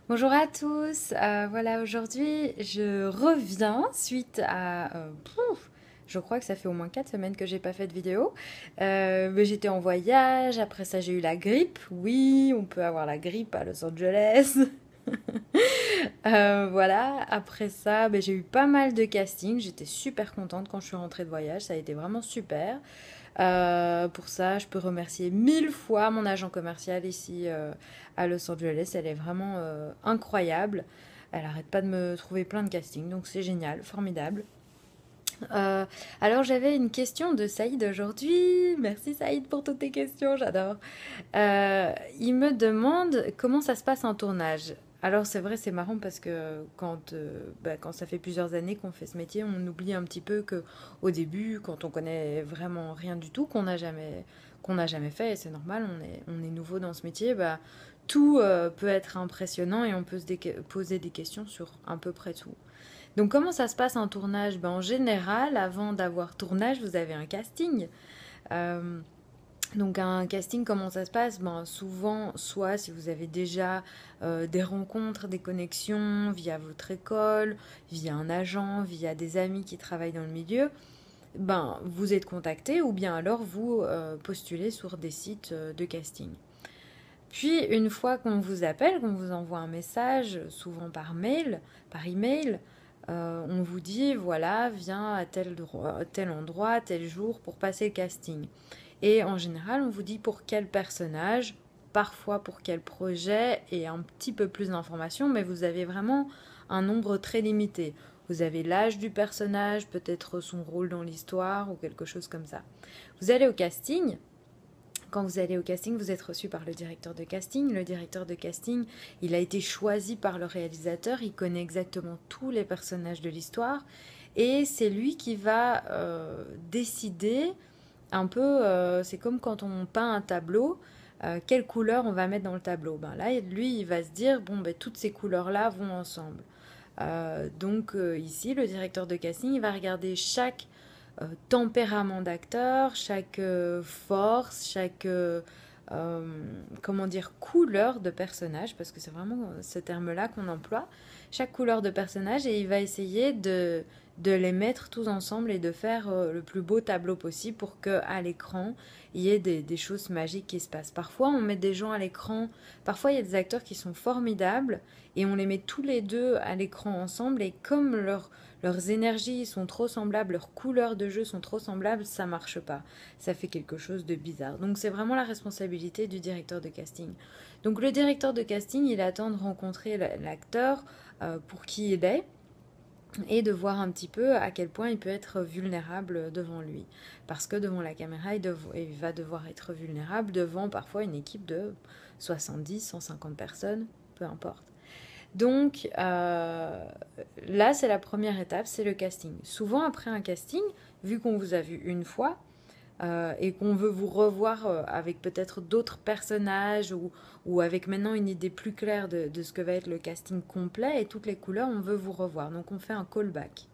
Bonjour à tous. Voilà, aujourd'hui, je reviens suite à... je crois que ça fait au moins 4 semaines que j'ai pas fait de vidéo. Mais j'étais en voyage, après ça j'ai eu la grippe. Oui, on peut avoir la grippe à Los Angeles. Voilà, après ça, ben, j'ai eu pas mal de castings. J'étais super contente quand je suis rentrée de voyage. Ça a été vraiment super. Pour ça, je peux remercier 1000 fois mon agent commercial ici à Los Angeles. Elle est vraiment incroyable. Elle arrête pas de me trouver plein de castings, donc c'est génial, formidable. Euh, alors j'avais une question de Saïd aujourd'hui. Merci Saïd pour toutes tes questions, j'adore. Il me demande comment ça se passe en tournage. Alors c'est vrai, c'est marrant parce que quand ça fait plusieurs années qu'on fait ce métier, on oublie un petit peu que au début, quand on connaît vraiment rien du tout, qu'on n'a jamais fait, et c'est normal, on est nouveau dans ce métier, bah, tout peut être impressionnant et on peut poser des questions sur à peu près tout. Donc comment ça se passe en tournage? Ben, en général, avant d'avoir tournage, vous avez un casting. Euh, donc un casting, comment ça se passe? Ben, souvent, soit si vous avez déjà des rencontres, des connexions via votre école, via un agent, via des amis qui travaillent dans le milieu, ben, vous êtes contacté ou bien alors vous postulez sur des sites de casting. Puis une fois qu'on vous appelle, qu'on vous envoie un message, souvent par mail, par email, on vous dit voilà, viens à tel endroit, tel jour pour passer le casting. Et en général, on vous dit pour quel personnage, parfois pour quel projet et un petit peu plus d'informations, mais vous avez vraiment un nombre très limité. Vous avez l'âge du personnage, peut-être son rôle dans l'histoire ou quelque chose comme ça. Vous allez au casting. Quand vous allez au casting, vous êtes reçu par le directeur de casting. Le directeur de casting, il a été choisi par le réalisateur. Il connaît exactement tous les personnages de l'histoire. Et c'est lui qui va décider un peu, c'est comme quand on peint un tableau, quelle couleur on va mettre dans le tableau. Ben là, lui, il va se dire, bon, ben, toutes ces couleurs-là vont ensemble. Donc ici, le directeur de casting, il va regarder chaque tempérament d'acteur, chaque force, chaque euh, comment dire couleur de personnage, parce que c'est vraiment ce terme-là qu'on emploie, chaque couleur de personnage, et il va essayer de les mettre tous ensemble et de faire le plus beau tableau possible pour qu'à l'écran, il y ait des choses magiques qui se passent. Parfois, on met des gens à l'écran, parfois il y a des acteurs qui sont formidables, et on les met tous les deux à l'écran ensemble, et comme leurs énergies sont trop semblables, leurs couleurs de jeu sont trop semblables, ça marche pas. Ça fait quelque chose de bizarre. Donc c'est vraiment la responsabilité du directeur de casting. Donc le directeur de casting, il attend de rencontrer l'acteur pour qui il est et de voir un petit peu à quel point il peut être vulnérable devant lui. Parce que devant la caméra, il va devoir être vulnérable devant parfois une équipe de 70, 150 personnes, peu importe. Donc là, c'est la première étape, c'est le casting. Souvent, après un casting, vu qu'on vous a vu une fois et qu'on veut vous revoir avec peut-être d'autres personnages ou avec maintenant une idée plus claire de ce que va être le casting complet et toutes les couleurs, on veut vous revoir. Donc on fait un callback.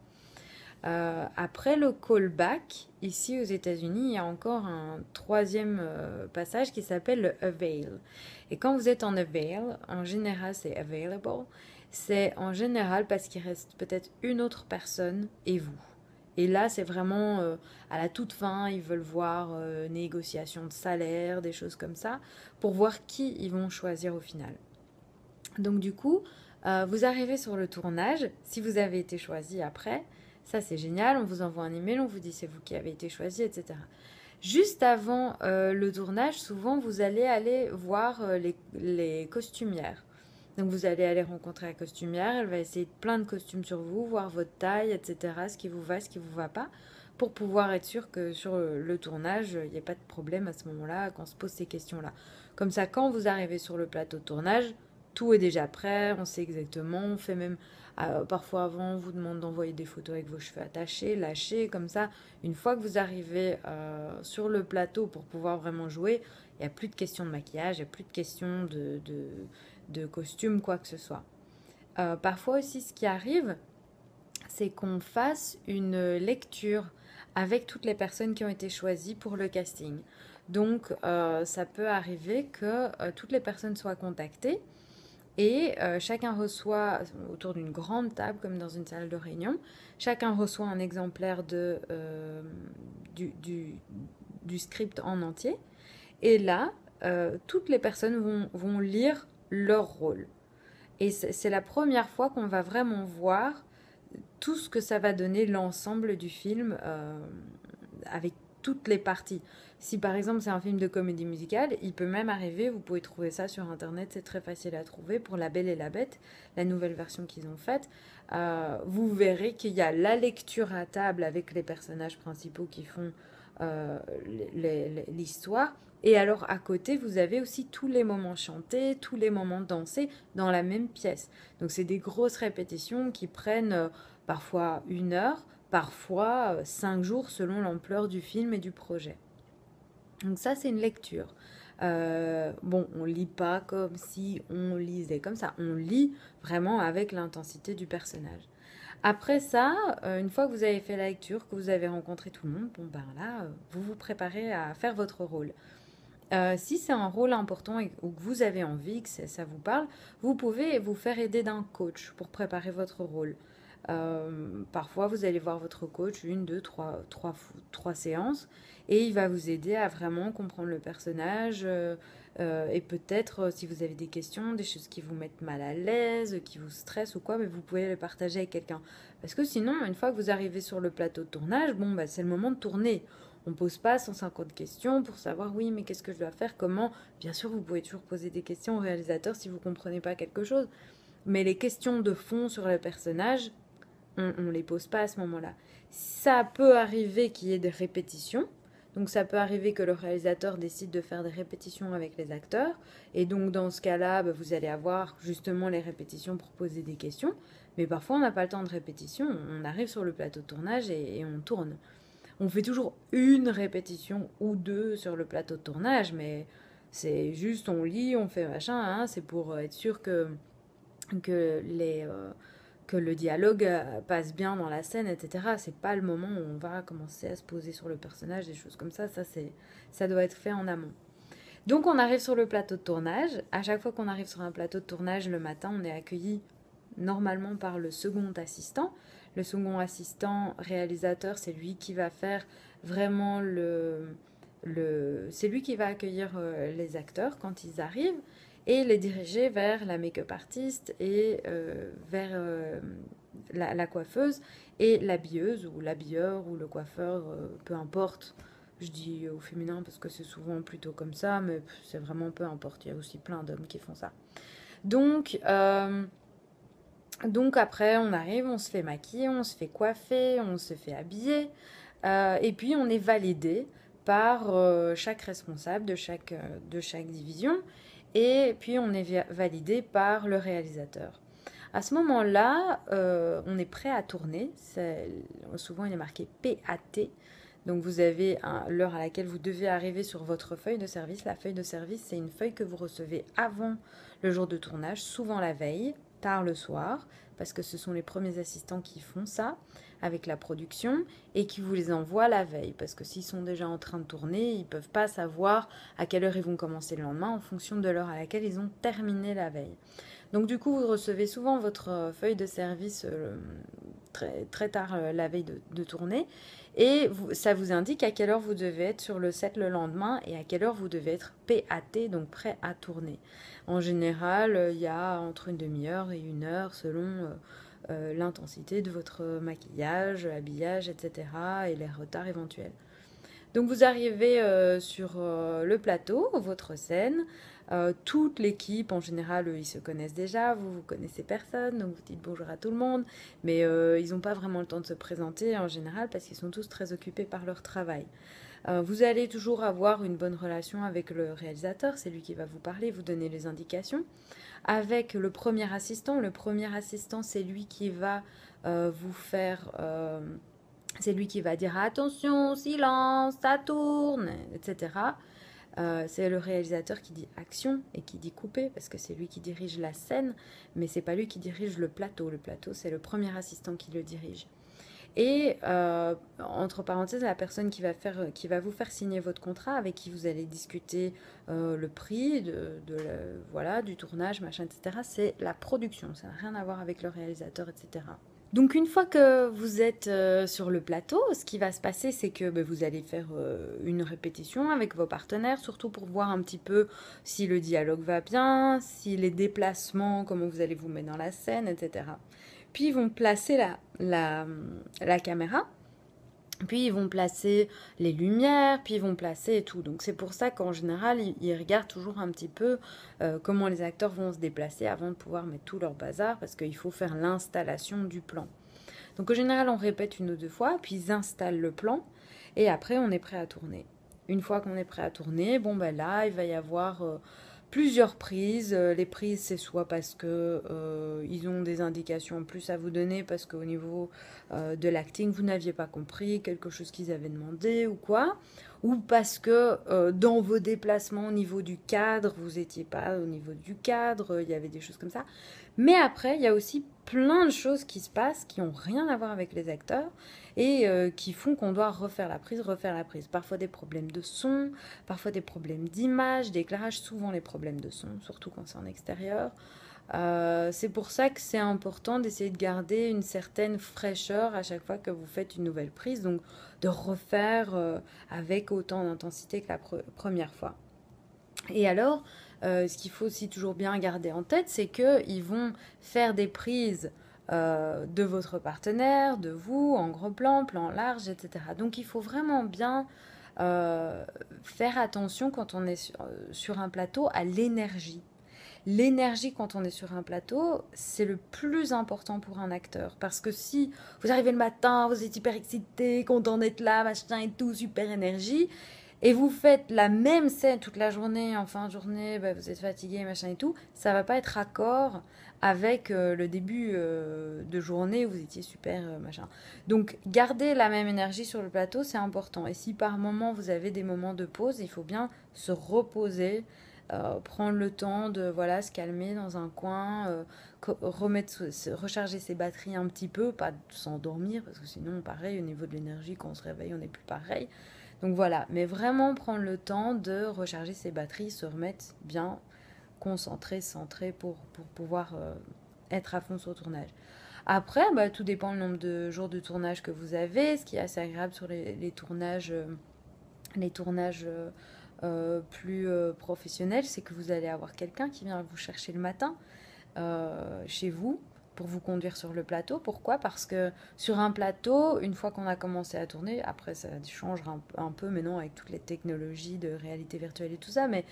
Après le callback, ici aux États-Unis, il y a encore un troisième passage qui s'appelle le avail. Et quand vous êtes en avail, en général c'est available, c'est en général parce qu'il reste peut-être une autre personne et vous. Et là, c'est vraiment à la toute fin, ils veulent voir négociation de salaire, des choses comme ça, pour voir qui ils vont choisir au final. Donc du coup, vous arrivez sur le tournage, si vous avez été choisi après, ça c'est génial, on vous envoie un email, on vous dit c'est vous qui avez été choisi, etc. Juste avant le tournage, souvent vous allez aller voir les costumières. Donc vous allez aller rencontrer la costumière, elle va essayer plein de costumes sur vous, voir votre taille, etc., ce qui vous va, ce qui vous va pas, pour pouvoir être sûr que sur le tournage, il n'y ait pas de problème à ce moment-là, quand on se pose ces questions-là. Comme ça, quand vous arrivez sur le plateau de tournage, tout est déjà prêt, on sait exactement, on fait même parfois avant, on vous demande d'envoyer des photos avec vos cheveux attachés, lâchés, comme ça. Une fois que vous arrivez sur le plateau pour pouvoir vraiment jouer, il n'y a plus de questions de maquillage, il n'y a plus de questions de costume, quoi que ce soit. Parfois aussi, ce qui arrive, c'est qu'on fasse une lecture avec toutes les personnes qui ont été choisies pour le casting. Donc, ça peut arriver que toutes les personnes soient contactées Et chacun reçoit, autour d'une grande table, comme dans une salle de réunion, chacun reçoit un exemplaire du, du- du script en entier. Et là, toutes les personnes vont lire leur rôle. Et c'est la première fois qu'on va vraiment voir tout ce que ça va donner l'ensemble du film avec toutes les parties. Si par exemple c'est un film de comédie musicale, il peut même arriver, vous pouvez trouver ça sur internet, c'est très facile à trouver, pour La Belle et la Bête, la nouvelle version qu'ils ont faite, vous verrez qu'il y a la lecture à table avec les personnages principaux qui font euh, l'histoire, et alors à côté vous avez aussi tous les moments chantés, tous les moments dansés dans la même pièce. Donc c'est des grosses répétitions qui prennent parfois 1 heure, parfois 5 jours selon l'ampleur du film et du projet. Donc ça, c'est une lecture. Bon, on lit pas comme si on lisait comme ça. On lit vraiment avec l'intensité du personnage. Après ça, une fois que vous avez fait la lecture, que vous avez rencontré tout le monde, bon ben là, vous vous préparez à faire votre rôle. Si c'est un rôle important ou que vous avez envie, que ça vous parle, vous pouvez vous faire aider d'un coach pour préparer votre rôle. Parfois, vous allez voir votre coach 1, 2, 3 séances et il va vous aider à vraiment comprendre le personnage et peut-être si vous avez des questions, des choses qui vous mettent mal à l'aise, qui vous stressent ou quoi, mais vous pouvez les partager avec quelqu'un. Parce que sinon, une fois que vous arrivez sur le plateau de tournage, bon, bah, c'est le moment de tourner. On ne pose pas 150 questions pour savoir oui, mais qu'est-ce que je dois faire, comment. Bien sûr, vous pouvez toujours poser des questions au réalisateur si vous ne comprenez pas quelque chose. Mais les questions de fond sur le personnage, on ne les pose pas à ce moment-là. Ça peut arriver qu'il y ait des répétitions. Donc ça peut arriver que le réalisateur décide de faire des répétitions avec les acteurs. Et donc dans ce cas-là, bah, vous allez avoir justement les répétitions pour poser des questions. Mais parfois on n'a pas le temps de répétition. On arrive sur le plateau de tournage et on tourne. On fait toujours une répétition ou deux sur le plateau de tournage, mais c'est juste on lit, on fait machin, hein, c'est pour être sûr que que le dialogue passe bien dans la scène, etc. C'est pas le moment où on va commencer à se poser sur le personnage, des choses comme ça. Ça doit être fait en amont. Donc on arrive sur le plateau de tournage. À chaque fois qu'on arrive sur un plateau de tournage le matin, on est accueilli normalement par le second assistant. Le second assistant réalisateur, c'est lui qui va faire vraiment c'est lui qui va accueillir les acteurs quand ils arrivent et les diriger vers la make-up artiste et vers la coiffeuse et l'habilleuse ou l'habilleur ou le coiffeur, peu importe. Je dis au féminin parce que c'est souvent plutôt comme ça, mais c'est vraiment peu importe. Il y a aussi plein d'hommes qui font ça. Donc, donc après, on arrive, on se fait maquiller, on se fait coiffer, on se fait habiller, et puis on est validé par chaque responsable de chaque division, et puis on est validé par le réalisateur. À ce moment-là, on est prêt à tourner. Souvent, il est marqué PAT. Donc, vous avez l'heure à laquelle vous devez arriver sur votre feuille de service. La feuille de service, c'est une feuille que vous recevez avant le jour de tournage, souvent la veille, tard le soir, parce que ce sont les premiers assistants qui font ça avec la production et qui vous les envoient la veille. Parce que s'ils sont déjà en train de tourner, ils ne peuvent pas savoir à quelle heure ils vont commencer le lendemain en fonction de l'heure à laquelle ils ont terminé la veille. Donc du coup, vous recevez souvent votre feuille de service très, très tard la veille de tournée et ça vous indique à quelle heure vous devez être sur le set le lendemain et à quelle heure vous devez être PAT, donc prêt à tourner. En général, il y a entre une demi-heure et 1 heure selon l'intensité de votre maquillage, habillage, etc. et les retards éventuels. Donc vous arrivez sur le plateau, votre scène. Toute l'équipe, en général, ils se connaissent déjà, vous connaissez personne, donc vous dites bonjour à tout le monde, mais ils n'ont pas vraiment le temps de se présenter en général parce qu'ils sont tous très occupés par leur travail. Vous allez toujours avoir une bonne relation avec le réalisateur, c'est lui qui va vous parler, vous donner les indications. Avec le premier assistant, c'est lui qui va vous faire... c'est lui qui va dire attention, silence, ça tourne, etc. C'est le réalisateur qui dit action et qui dit couper parce que c'est lui qui dirige la scène, mais c'est pas lui qui dirige le plateau. Le plateau, c'est le premier assistant qui le dirige. Et entre parenthèses, la personne qui va vous faire signer votre contrat, avec qui vous allez discuter le prix voilà, du tournage, machin, etc., c'est la production. Ça n'a rien à voir avec le réalisateur, etc. Donc une fois que vous êtes sur le plateau, ce qui va se passer, c'est que vous allez faire une répétition avec vos partenaires, surtout pour voir un petit peu si le dialogue va bien, si les déplacements, comment vous allez vous mettre dans la scène, etc. Puis ils vont placer la caméra, puis ils vont placer les lumières, puis ils vont placer et tout. Donc c'est pour ça qu'en général, ils regardent toujours un petit peu comment les acteurs vont se déplacer avant de pouvoir mettre tout leur bazar, parce qu'il faut faire l'installation du plan. Donc en général, on répète une ou deux fois, puis ils installent le plan, et après on est prêt à tourner. Une fois qu'on est prêt à tourner, bon ben là, il va y avoir plusieurs prises. Les prises, c'est soit parce que ils ont des indications en plus à vous donner, parce qu'au niveau de l'acting, vous n'aviez pas compris quelque chose qu'ils avaient demandé ou quoi, ou parce que dans vos déplacements au niveau du cadre, vous n'étiez pas au niveau du cadre, il y avait des choses comme ça. Mais après, il y a aussi plein de choses qui se passent qui n'ont rien à voir avec les acteurs et qui font qu'on doit refaire la prise, refaire la prise. Parfois des problèmes de son, parfois des problèmes d'image, d'éclairage, souvent les problèmes de son, surtout quand c'est en extérieur. C'est pour ça que c'est important d'essayer de garder une certaine fraîcheur à chaque fois que vous faites une nouvelle prise, donc de refaire avec autant d'intensité que la première fois. Et alors, ce qu'il faut aussi toujours bien garder en tête, c'est qu'ils vont faire des prises de votre partenaire, de vous, en gros plan, plan large, etc. Donc il faut vraiment bien faire attention quand on est sur un plateau à l'énergie. L'énergie quand on est sur un plateau, c'est le plus important pour un acteur. Parce que si vous arrivez le matin, vous êtes hyper excité, content d'être là, machin et tout, super énergie, et vous faites la même scène toute la journée, en fin de journée, vous êtes fatigué, machin et tout, ça va pas être raccord avec le début de journée où vous étiez super, machin. Donc, garder la même énergie sur le plateau, c'est important. Et si par moment vous avez des moments de pause, il faut bien se reposer, prendre le temps de voilà, se calmer dans un coin, recharger ses batteries un petit peu, pas s'endormir, parce que sinon, pareil, au niveau de l'énergie, quand on se réveille, on n'est plus pareil. Donc voilà, mais vraiment prendre le temps de recharger ses batteries, se remettre bien concentré, centré pour pouvoir être à fond sur le tournage. Après, tout dépend du nombre de jours de tournage que vous avez. Ce qui est assez agréable sur les tournages, plus professionnels, c'est que vous allez avoir quelqu'un qui vient vous chercher le matin chez vous pour vous conduire sur le plateau. Pourquoi? Parce que sur un plateau, une fois qu'on a commencé à tourner, après ça change un peu maintenant avec toutes les technologies de réalité virtuelle et tout ça, mais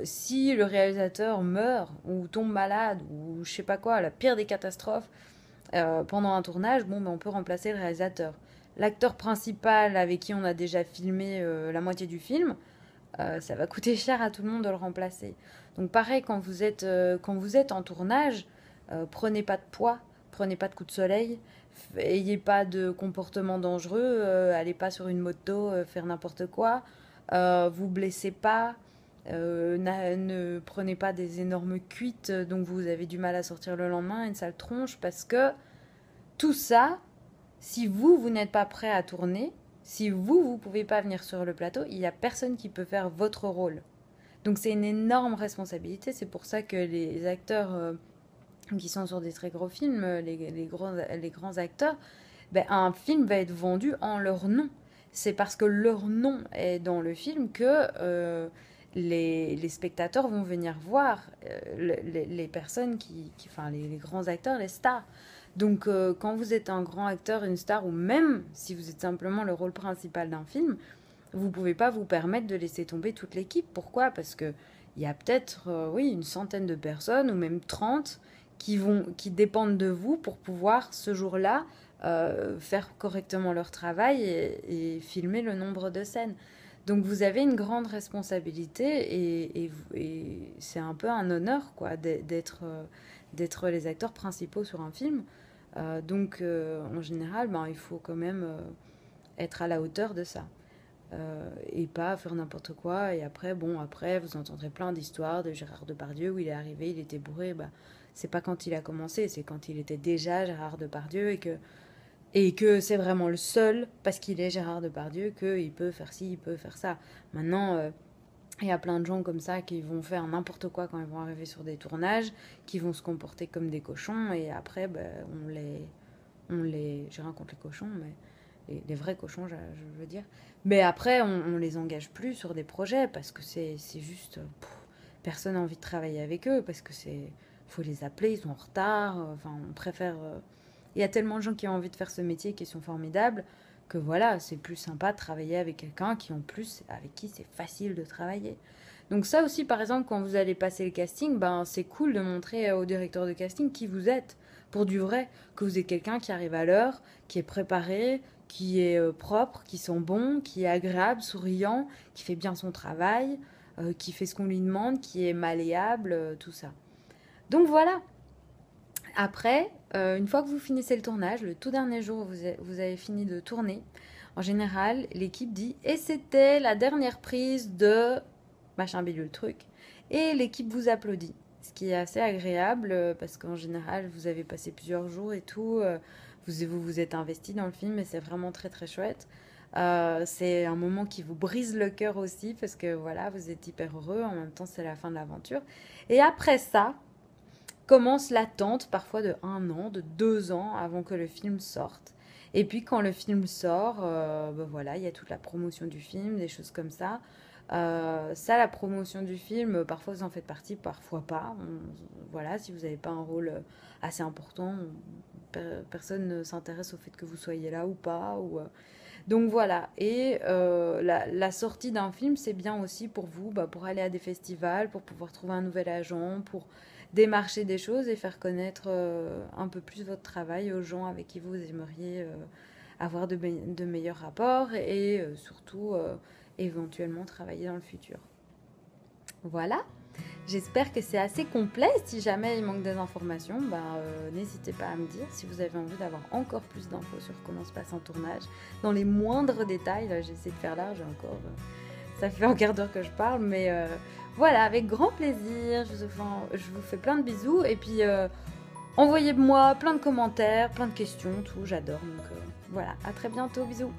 si le réalisateur meurt ou tombe malade ou je sais pas quoi, la pire des catastrophes pendant un tournage, on peut remplacer le réalisateur. L'acteur principal avec qui on a déjà filmé la moitié du film, ça va coûter cher à tout le monde de le remplacer. Donc pareil, quand vous êtes en tournage, prenez pas de poids, prenez pas de coups de soleil, ayez pas de comportement dangereux, allez pas sur une moto faire n'importe quoi, vous blessez pas, ne prenez pas des énormes cuites, donc vous avez du mal à sortir le lendemain, une sale tronche, parce que tout ça, si vous n'êtes pas prêt à tourner, si vous pouvez pas venir sur le plateau, il n'y a personne qui peut faire votre rôle. Donc c'est une énorme responsabilité, c'est pour ça que les acteurs qui sont sur des très gros films, les grands acteurs, un film va être vendu en leur nom. C'est parce que leur nom est dans le film que les spectateurs vont venir voir les personnes enfin les grands acteurs, les stars. Donc quand vous êtes un grand acteur, une star, ou même si vous êtes simplement le rôle principal d'un film, vous ne pouvez pas vous permettre de laisser tomber toute l'équipe. Pourquoi? Parce que il y a peut-être oui, une centaine de personnes, ou même 30, qui dépendent de vous pour pouvoir, ce jour-là, faire correctement leur travail et filmer le nombre de scènes. Donc vous avez une grande responsabilité et c'est un peu un honneur quoi, d'être les acteurs principaux sur un film. Donc en général, il faut quand même être à la hauteur de ça. Et pas faire n'importe quoi. Et après, après, vous entendrez plein d'histoires de Gérard Depardieu où il est arrivé, il était bourré. C'est pas quand il a commencé, c'est quand il était déjà Gérard Depardieu Et que c'est vraiment le seul, parce qu'il est Gérard Depardieu, qu'il peut faire ci, il peut faire ça. Maintenant, il y a plein de gens comme ça qui vont faire n'importe quoi quand ils vont arriver sur des tournages, qui vont se comporter comme des cochons, et après, ben, j'ai rien contre les cochons, mais les vrais cochons, je veux dire. Mais après, on les engage plus sur des projets, parce que c'est juste, personne n'a envie de travailler avec eux, parce que faut les appeler, ils sont en retard, enfin, on préfère... il y a tellement de gens qui ont envie de faire ce métier qui sont formidables que voilà, c'est plus sympa de travailler avec quelqu'un qui en plus avec qui c'est facile de travailler. Donc ça aussi par exemple quand vous allez passer le casting, ben c'est cool de montrer au directeur de casting qui vous êtes pour du vrai, que vous êtes quelqu'un qui arrive à l'heure, qui est préparé, qui est propre, qui sent bon, qui est agréable, souriant, qui fait bien son travail, qui fait ce qu'on lui demande, qui est malléable, tout ça. Donc voilà, après, une fois que vous finissez le tournage, le tout dernier jour où vous avez fini de tourner, en général, l'équipe dit « Et c'était la dernière prise de machin bidule truc ». Et l'équipe vous applaudit, ce qui est assez agréable parce qu'en général, vous avez passé plusieurs jours et tout, vous êtes investi dans le film et c'est vraiment très très chouette. C'est un moment qui vous brise le cœur aussi parce que voilà, vous êtes hyper heureux, en même temps c'est la fin de l'aventure. Et après ça, commence l'attente parfois de 1 an, de 2 ans avant que le film sorte. Et puis quand le film sort, ben voilà, il y a toute la promotion du film, des choses comme ça. Ça, la promotion du film, parfois vous en faites partie, parfois pas. Voilà, si vous n'avez pas un rôle assez important, personne ne s'intéresse au fait que vous soyez là ou pas. Donc voilà, et la sortie d'un film, c'est bien aussi pour vous, bah, pour aller à des festivals, pour pouvoir trouver un nouvel agent, pour démarcher des choses et faire connaître un peu plus votre travail aux gens avec qui vous aimeriez avoir de meilleurs rapports et surtout éventuellement travailler dans le futur. Voilà, j'espère que c'est assez complet. Si jamais il manque des informations, n'hésitez pas à me dire. Si vous avez envie d'avoir encore plus d'infos sur comment se passe un tournage, dans les moindres détails, là j'essaie de faire large encore. Ça fait un quart d'heure que je parle, mais voilà, avec grand plaisir. Je vous fais plein de bisous et puis envoyez-moi plein de commentaires, plein de questions, tout, j'adore. Donc voilà, à très bientôt, bisous.